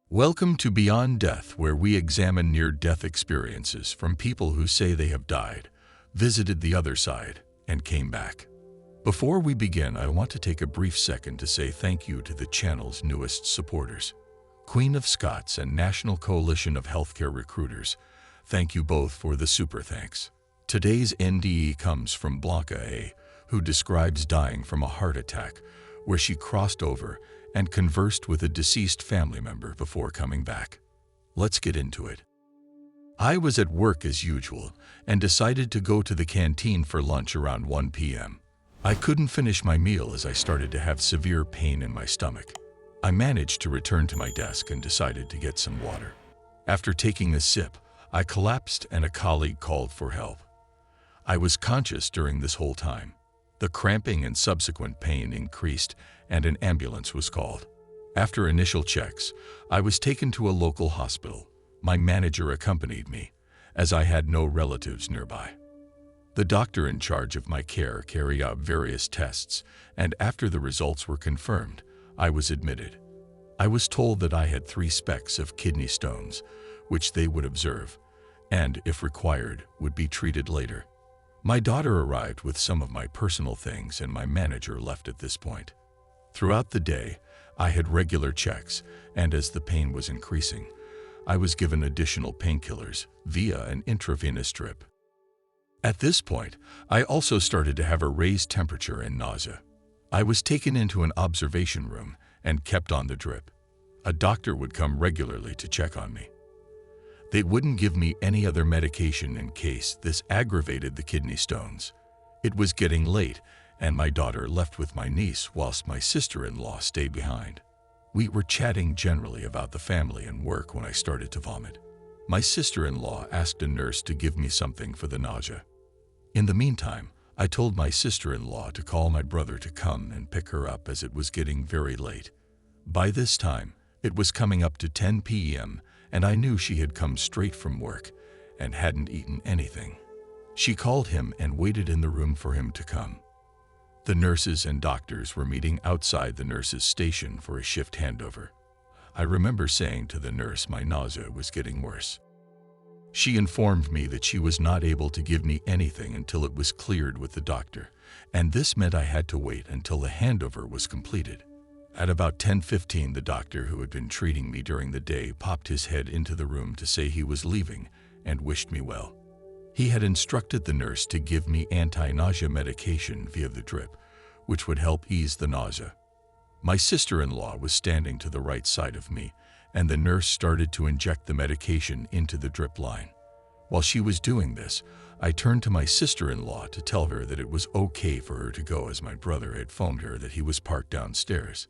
Welcome to Beyond Death, where we examine near-death experiences from people who say they have died, visited the other side, and came back. Before we begin, I want to take a brief second to say thank you to the channel's newest supporters, Queen of Scots and National Coalition of Healthcare Recruiters. Thank you both for the super thanks. Today's NDE comes from Blanca A, who describes dying from a heart attack, where she crossed over and conversed with a deceased family member before coming back. Let's get into it. I was at work as usual and decided to go to the canteen for lunch around 1 p.m. I couldn't finish my meal as I started to have severe pain in my stomach. I managed to return to my desk and decided to get some water. After taking a sip, I collapsed and a colleague called for help. I was conscious during this whole time. The cramping and subsequent pain increased and an ambulance was called. After initial checks, I was taken to a local hospital. My manager accompanied me, as I had no relatives nearby. The doctor in charge of my care carried out various tests, and after the results were confirmed, I was admitted. I was told that I had 3 specks of kidney stones, which they would observe, and, if required, would be treated later. My daughter arrived with some of my personal things and my manager left at this point. Throughout the day, I had regular checks, and as the pain was increasing, I was given additional painkillers via an intravenous drip. At this point, I also started to have a raised temperature and nausea. I was taken into an observation room and kept on the drip. A doctor would come regularly to check on me. They wouldn't give me any other medication in case this aggravated the kidney stones. It was getting late, and my daughter left with my niece whilst my sister-in-law stayed behind. We were chatting generally about the family and work when I started to vomit. My sister-in-law asked a nurse to give me something for the nausea. In the meantime, I told my sister-in-law to call my brother to come and pick her up as it was getting very late. By this time, it was coming up to 10 p.m., and I knew she had come straight from work and hadn't eaten anything. She called him and waited in the room for him to come. The nurses and doctors were meeting outside the nurses' station for a shift handover. I remember saying to the nurse my nausea was getting worse. She informed me that she was not able to give me anything until it was cleared with the doctor, and this meant I had to wait until the handover was completed. At about 10:15, the doctor who had been treating me during the day popped his head into the room to say he was leaving and wished me well. He had instructed the nurse to give me anti-nausea medication via the drip, which would help ease the nausea. My sister-in-law was standing to the right side of me, and the nurse started to inject the medication into the drip line. While she was doing this, I turned to my sister-in-law to tell her that it was okay for her to go as my brother had phoned her that he was parked downstairs.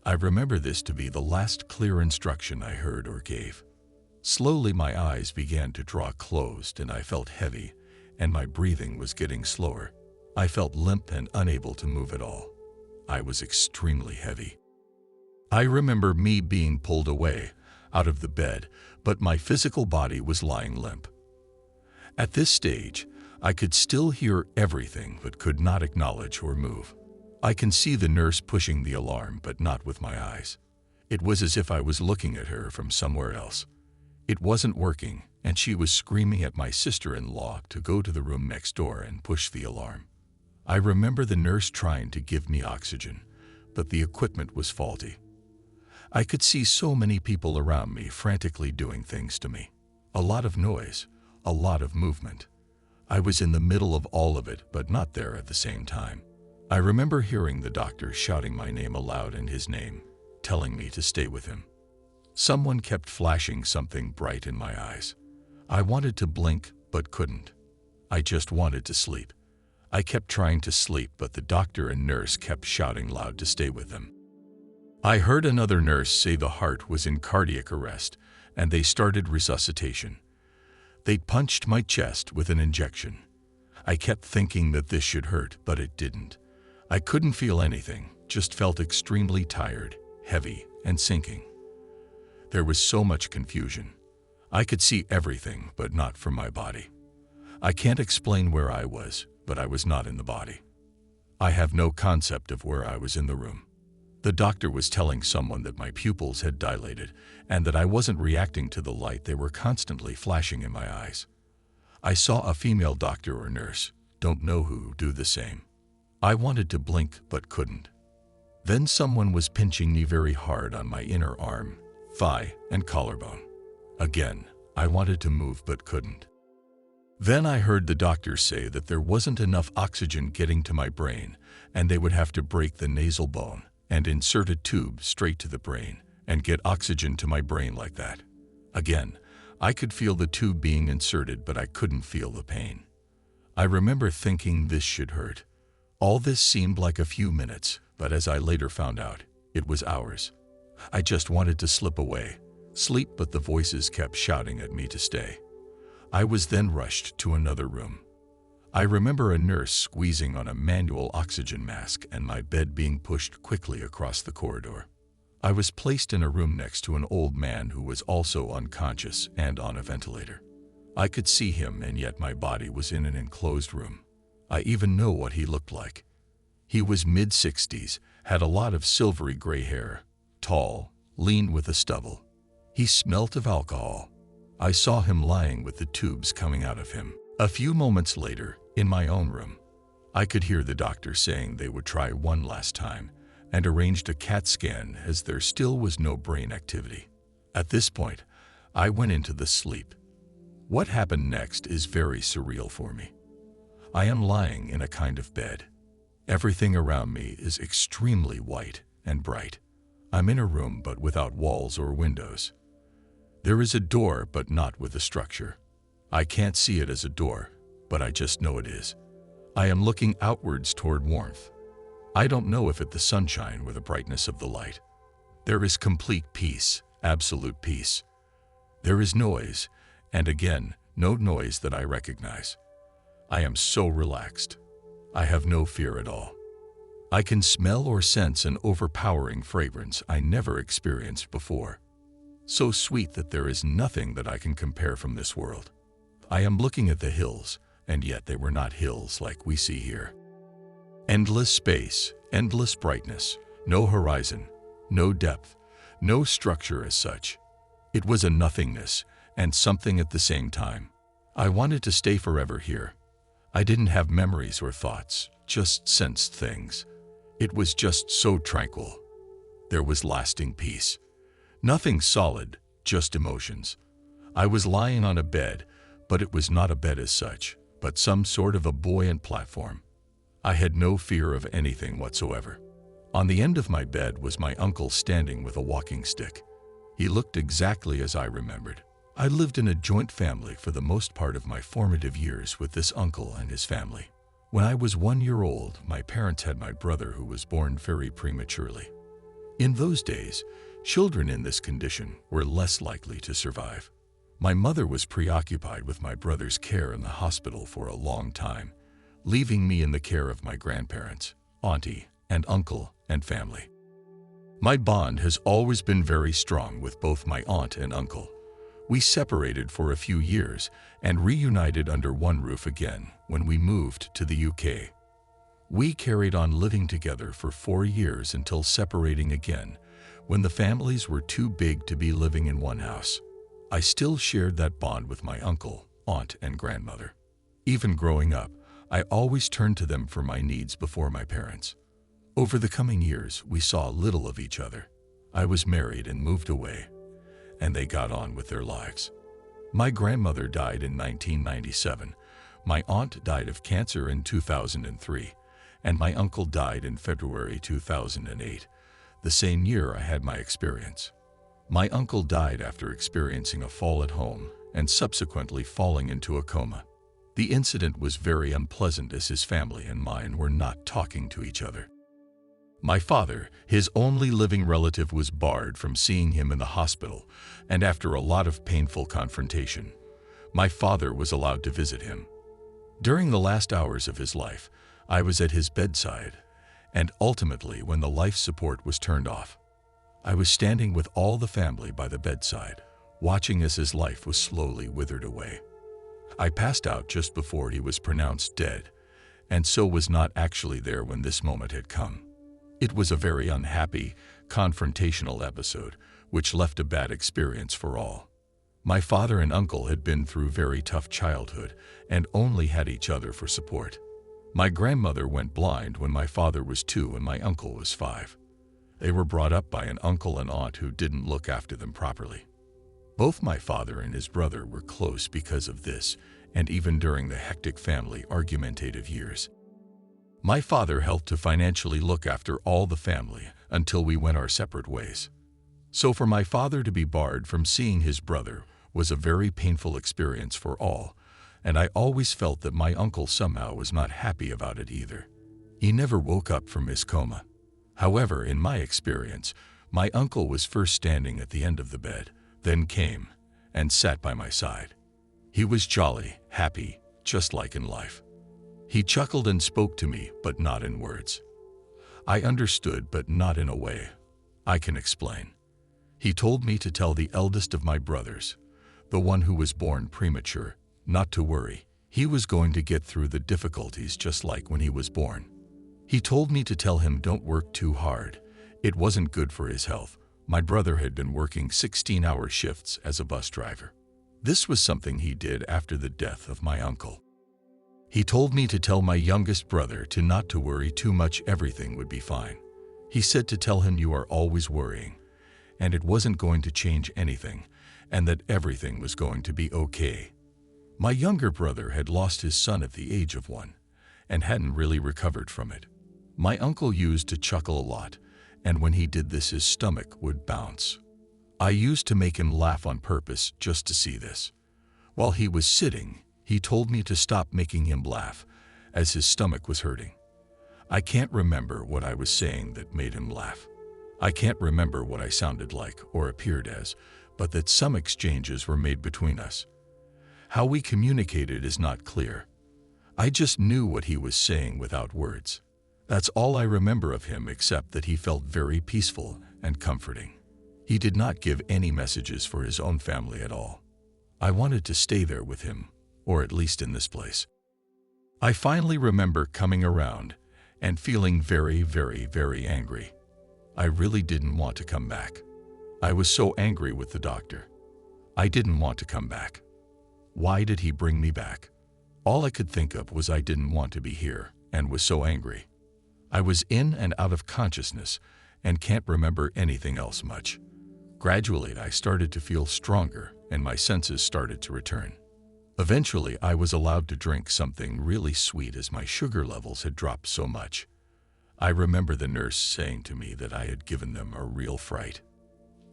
I remember this to be the last clear instruction I heard or gave. Slowly my eyes began to draw closed and I felt heavy, and my breathing was getting slower. I felt limp and unable to move at all. I was extremely heavy. I remember me being pulled away, out of the bed, but my physical body was lying limp. At this stage, I could still hear everything but could not acknowledge or move. I can see the nurse pushing the alarm, but not with my eyes. It was as if I was looking at her from somewhere else. It wasn't working, and she was screaming at my sister-in-law to go to the room next door and push the alarm. I remember the nurse trying to give me oxygen, but the equipment was faulty. I could see so many people around me frantically doing things to me. A lot of noise, a lot of movement. I was in the middle of all of it, but not there at the same time. I remember hearing the doctor shouting my name aloud and his name, telling me to stay with him. Someone kept flashing something bright in my eyes. I wanted to blink, but couldn't. I just wanted to sleep. I kept trying to sleep, but the doctor and nurse kept shouting loud to stay with them. I heard another nurse say the heart was in cardiac arrest, and they started resuscitation. They punched my chest with an injection. I kept thinking that this should hurt, but it didn't. I couldn't feel anything, just felt extremely tired, heavy, and sinking. There was so much confusion. I could see everything, but not from my body. I can't explain where I was, but I was not in the body. I have no concept of where I was in the room. The doctor was telling someone that my pupils had dilated and that I wasn't reacting to the light they were constantly flashing in my eyes. I saw a female doctor or nurse, don't know who, do the same. I wanted to blink but couldn't. Then someone was pinching me very hard on my inner arm, thigh, and collarbone. Again, I wanted to move but couldn't. Then I heard the doctor say that there wasn't enough oxygen getting to my brain and they would have to break the nasal bone and insert a tube straight to the brain and get oxygen to my brain like that. Again, I could feel the tube being inserted, but I couldn't feel the pain. I remember thinking this should hurt. All this seemed like a few minutes, but as I later found out, it was hours. I just wanted to slip away, sleep, but the voices kept shouting at me to stay. I was then rushed to another room. I remember a nurse squeezing on a manual oxygen mask and my bed being pushed quickly across the corridor. I was placed in a room next to an old man who was also unconscious and on a ventilator. I could see him, and yet my body was in an enclosed room. I even know what he looked like. He was mid-60s, had a lot of silvery gray hair, tall, lean with a stubble. He smelt of alcohol. I saw him lying with the tubes coming out of him. A few moments later, in my own room, I could hear the doctor saying they would try one last time and arranged a CAT scan as there still was no brain activity. At this point, I went into the sleep. What happened next is very surreal for me. I am lying in a kind of bed. Everything around me is extremely white and bright. I'm in a room but without walls or windows. There is a door but not with a structure. I can't see it as a door, but I just know it is. I am looking outwards toward warmth. I don't know if it's the sunshine or the brightness of the light. There is complete peace, absolute peace. There is noise, and again, no noise that I recognize. I am so relaxed. I have no fear at all. I can smell or sense an overpowering fragrance I never experienced before. So sweet that there is nothing that I can compare from this world. I am looking at the hills, and yet they were not hills like we see here. Endless space, endless brightness, no horizon, no depth, no structure as such. It was a nothingness and something at the same time. I wanted to stay forever here. I didn't have memories or thoughts, just sensed things. It was just so tranquil. There was lasting peace. Nothing solid, just emotions. I was lying on a bed, but it was not a bed as such, but some sort of a buoyant platform. I had no fear of anything whatsoever. On the end of my bed was my uncle standing with a walking stick. He looked exactly as I remembered. I lived in a joint family for the most part of my formative years with this uncle and his family. When I was 1 year old, my parents had my brother who was born very prematurely. In those days, children in this condition were less likely to survive. My mother was preoccupied with my brother's care in the hospital for a long time, leaving me in the care of my grandparents, auntie, and uncle, and family. My bond has always been very strong with both my aunt and uncle. We separated for a few years and reunited under one roof again when we moved to the UK. We carried on living together for 4 years until separating again when the families were too big to be living in one house. I still shared that bond with my uncle, aunt, and grandmother. Even growing up, I always turned to them for my needs before my parents. Over the coming years, we saw little of each other. I was married and moved away, and they got on with their lives. My grandmother died in 1997, my aunt died of cancer in 2003, and my uncle died in February 2008, the same year I had my experience. My uncle died after experiencing a fall at home and subsequently falling into a coma. The incident was very unpleasant as his family and mine were not talking to each other. My father, his only living relative, was barred from seeing him in the hospital, and after a lot of painful confrontation, my father was allowed to visit him. During the last hours of his life, I was at his bedside, and ultimately when the life support was turned off, I was standing with all the family by the bedside, watching as his life was slowly withered away. I passed out just before he was pronounced dead, and so was not actually there when this moment had come. It was a very unhappy, confrontational episode, which left a bad experience for all. My father and uncle had been through very tough childhood and only had each other for support. My grandmother went blind when my father was 2 and my uncle was 5. They were brought up by an uncle and aunt who didn't look after them properly. Both my father and his brother were close because of this, and even during the hectic family argumentative years. My father helped to financially look after all the family until we went our separate ways. So for my father to be barred from seeing his brother was a very painful experience for all, and I always felt that my uncle somehow was not happy about it either. He never woke up from his coma. However, in my experience, my uncle was first standing at the end of the bed, then came and sat by my side. He was jolly, happy, just like in life. He chuckled and spoke to me, but not in words. I understood, but not in a way I can explain. He told me to tell the eldest of my brothers, the one who was born premature, not to worry. He was going to get through the difficulties just like when he was born. He told me to tell him don't work too hard. It wasn't good for his health. My brother had been working 16-hour shifts as a bus driver. This was something he did after the death of my uncle. He told me to tell my youngest brother to not to worry too much, everything would be fine. He said to tell him you are always worrying, and it wasn't going to change anything, and that everything was going to be okay. My younger brother had lost his son at the age of 1, and hadn't really recovered from it. My uncle used to chuckle a lot, and when he did this his stomach would bounce. I used to make him laugh on purpose just to see this. While he was sitting, he told me to stop making him laugh, as his stomach was hurting. I can't remember what I was saying that made him laugh. I can't remember what I sounded like or appeared as, but that some exchanges were made between us. How we communicated is not clear. I just knew what he was saying without words. That's all I remember of him, except that he felt very peaceful and comforting. He did not give any messages for his own family at all. I wanted to stay there with him, or at least in this place. I finally remember coming around and feeling very, very, very angry. I really didn't want to come back. I was so angry with the doctor. I didn't want to come back. Why did he bring me back? All I could think of was I didn't want to be here and was so angry. I was in and out of consciousness and can't remember anything else much. Gradually, I started to feel stronger and my senses started to return. Eventually, I was allowed to drink something really sweet as my sugar levels had dropped so much. I remember the nurse saying to me that I had given them a real fright.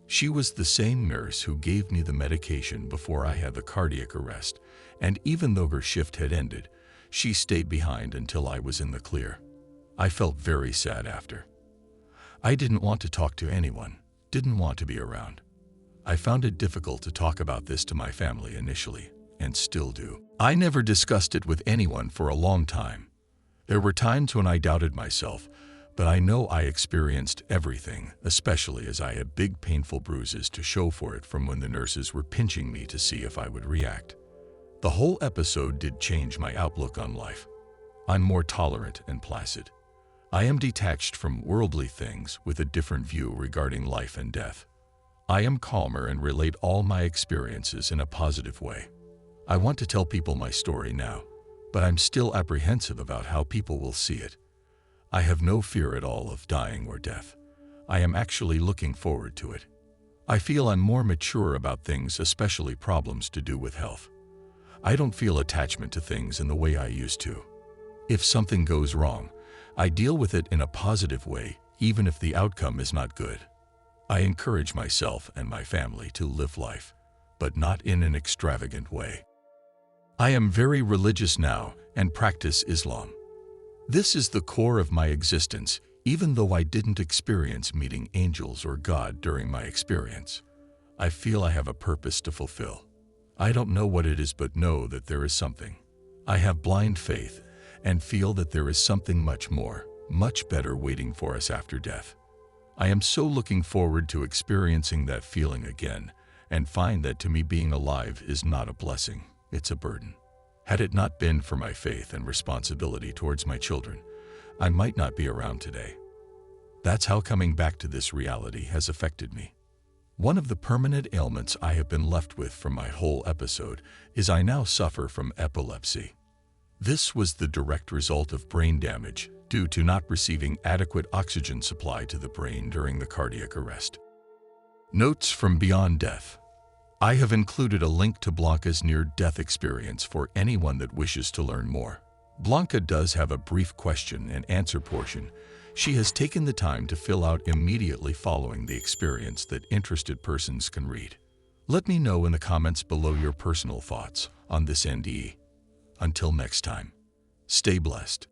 She was the same nurse who gave me the medication before I had the cardiac arrest, and even though her shift had ended, she stayed behind until I was in the clear. I felt very sad after. I didn't want to talk to anyone, didn't want to be around. I found it difficult to talk about this to my family initially, and still do. I never discussed it with anyone for a long time. There were times when I doubted myself, but I know I experienced everything, especially as I had big painful bruises to show for it from when the nurses were pinching me to see if I would react. The whole episode did change my outlook on life. I'm more tolerant and placid. I am detached from worldly things with a different view regarding life and death. I am calmer and relate all my experiences in a positive way. I want to tell people my story now, but I'm still apprehensive about how people will see it. I have no fear at all of dying or death. I am actually looking forward to it. I feel I'm more mature about things, especially problems to do with health. I don't feel attachment to things in the way I used to. If something goes wrong, I deal with it in a positive way, even if the outcome is not good. I encourage myself and my family to live life, but not in an extravagant way. I am very religious now and practice Islam. This is the core of my existence, even though I didn't experience meeting angels or God during my experience. I feel I have a purpose to fulfill. I don't know what it is, but know that there is something. I have blind faith and feel that there is something much more, much better waiting for us after death. I am so looking forward to experiencing that feeling again and find that to me being alive is not a blessing, it's a burden. Had it not been for my faith and responsibility towards my children, I might not be around today. That's how coming back to this reality has affected me. One of the permanent ailments I have been left with from my whole episode is I now suffer from epilepsy. This was the direct result of brain damage due to not receiving adequate oxygen supply to the brain during the cardiac arrest. Notes from Beyond Death. I have included a link to Blanca's near-death experience for anyone that wishes to learn more. Blanca does have a brief question and answer portion she has taken the time to fill out immediately following the experience that interested persons can read. Let me know in the comments below your personal thoughts on this NDE. Until next time, stay blessed.